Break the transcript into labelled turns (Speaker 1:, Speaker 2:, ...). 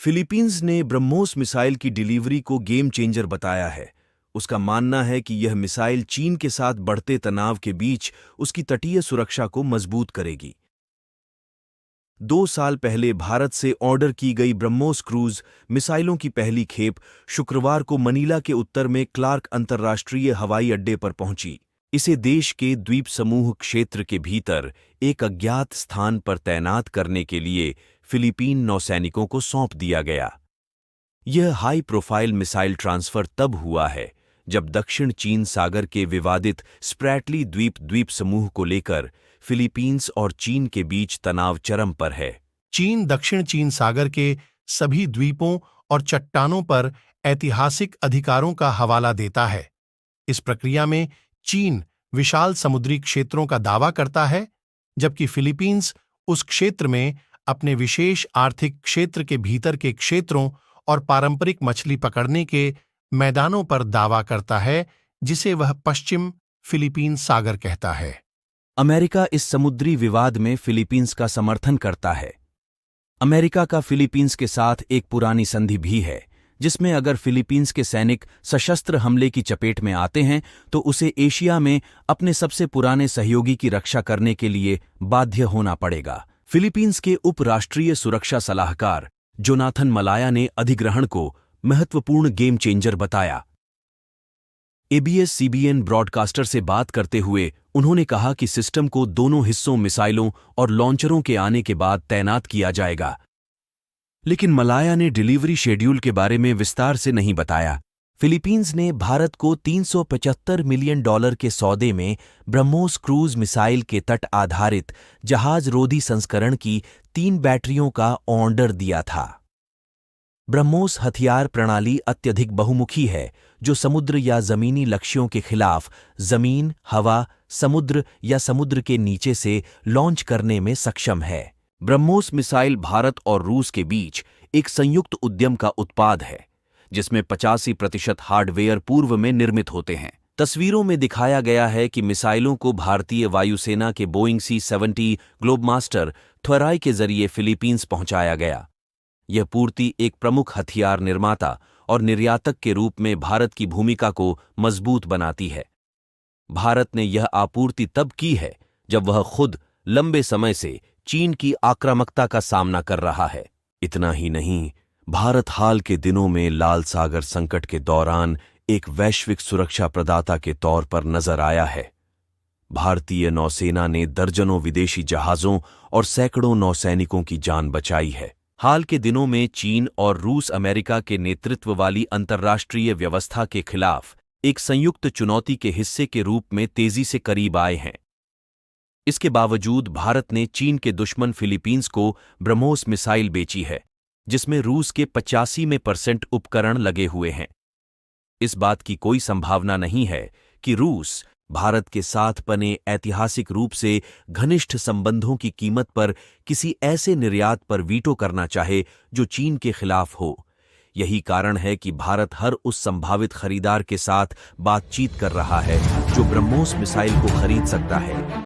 Speaker 1: Philippines ने BrahMos missile की delivery को गेम चेंजर बताया है। उसका मानना है कि यह मिसाइल चीन के साथ बढ़ते तनाव के बीच उसकी तटीय सुरक्षा को मजबूत करेगी। 2 साल पहले भारत से ऑर्डर की गई ब्रह्मोस क्रूज मिसाइलों की पहली खेप शुक्रवार को मनीला के उत्तर में क्लार्क अंतर्राष्ट्रीय हवाई अड्डे पर पहुंची। इसे देश के द्वीप समूह क्षेत्र के भीतर एक अज्ञात स्थान पर तैनात करने के लिए फिलीपीन नौसैनिकों को सौंप दिया गया। यह हाई प्रोफाइल मिसाइल ट्रांसफर तब हुआ है जब दक्षिण चीन सागर के विवादित स्प्रैटली द्वीप समूह को लेकर फिलीपींस और चीन के बीच तनाव चरम पर है।
Speaker 2: चीन दक्षिण चीन सागर के सभी द्वीपों और चट्टानों पर ऐतिहासिक अधिकारों का हवाला देता है। इस प्रक्रिया में चीन विशाल समुद्री क्षेत्रों का दावा करता है, जबकि फिलीपींस उस क्षेत्र में अपने विशेष आर्थिक क्षेत्र के भीतर के क्षेत्रों और पारंपरिक मछली पकड़ने के मैदानों पर दावा करता है, जिसे वह पश्चिम फिलीपीन सागर कहता है।
Speaker 1: अमेरिका इस समुद्री विवाद में फिलीपींस का समर्थन करता है। अमेरिका का फिलीपींस के साथ एक पुरानी संधि भी है, जिसमें अगर फिलीपींस के सैनिक सशस्त्र हमले की चपेट में आते हैं तो उसे एशिया में अपने सबसे पुराने सहयोगी की रक्षा करने के लिए बाध्य होना पड़ेगा। फिलीपींस के उप राष्ट्रीय सुरक्षा सलाहकार जोनाथन मलाया ने अधिग्रहण को महत्वपूर्ण गेम चेंजर बताया। ABS-CBN ब्रॉडकास्टर से बात करते हुए उन्होंने कहा कि सिस्टम को दोनों हिस्सों मिसाइलों और लॉन्चरों के आने के बाद तैनात किया जाएगा, लेकिन मलाया ने डिलीवरी शेड्यूल के बारे में विस्तार से नहीं बताया। फिलीपींस ने भारत को $375 मिलियन के सौदे में ब्रह्मोस क्रूज मिसाइल के तट आधारित जहाज रोधी संस्करण की 3 बैटरियों का ऑर्डर दिया था। ब्रह्मोस हथियार प्रणाली अत्यधिक बहुमुखी है, जो समुद्र या जमीनी लक्ष्यों के खिलाफ जमीन, हवा, समुद्र या समुद्र के नीचे से लॉन्च करने में सक्षम है। ब्रह्मोस मिसाइल भारत और रूस के बीच एक संयुक्त उद्यम का उत्पाद है, जिसमें 85% हार्डवेयर पूर्व में निर्मित होते हैं। तस्वीरों में दिखाया गया है कि मिसाइलों को भारतीय वायुसेना के बोइंग C-70 ग्लोबमास्टर थ्वराई के जरिए फिलीपींस पहुंचाया गया। यह पूर्ति एक प्रमुख हथियार निर्माता और निर्यातक के रूप में भारत की भूमिका को मजबूत बनाती है। भारत ने यह आपूर्ति तब की है जब वह खुद लंबे समय से चीन की आक्रामकता का सामना कर रहा है। इतना ही नहीं, भारत हाल के दिनों में लाल सागर संकट के दौरान एक वैश्विक सुरक्षा प्रदाता के तौर पर नजर आया है। भारतीय नौसेना ने दर्जनों विदेशी जहाजों और सैकड़ों नौसैनिकों की जान बचाई है। हाल के दिनों में चीन और रूस अमेरिका के नेतृत्व वाली अंतर्राष्ट्रीय व्यवस्था के खिलाफ एक संयुक्त चुनौती के हिस्से के रूप में तेजी से करीब आए हैं। इसके बावजूद भारत ने चीन के दुश्मन फिलीपींस को ब्रह्मोस मिसाइल बेची है, जिसमें रूस के 85% उपकरण लगे हुए हैं। इस बात की कोई संभावना नहीं है कि रूस भारत के साथ बने ऐतिहासिक रूप से घनिष्ठ संबंधों की कीमत पर किसी ऐसे निर्यात पर वीटो करना चाहे जो चीन के खिलाफ हो। यही कारण है कि भारत हर उस संभावित खरीदार के साथ बातचीत कर रहा है जो ब्रह्मोस मिसाइल को खरीद सकता है।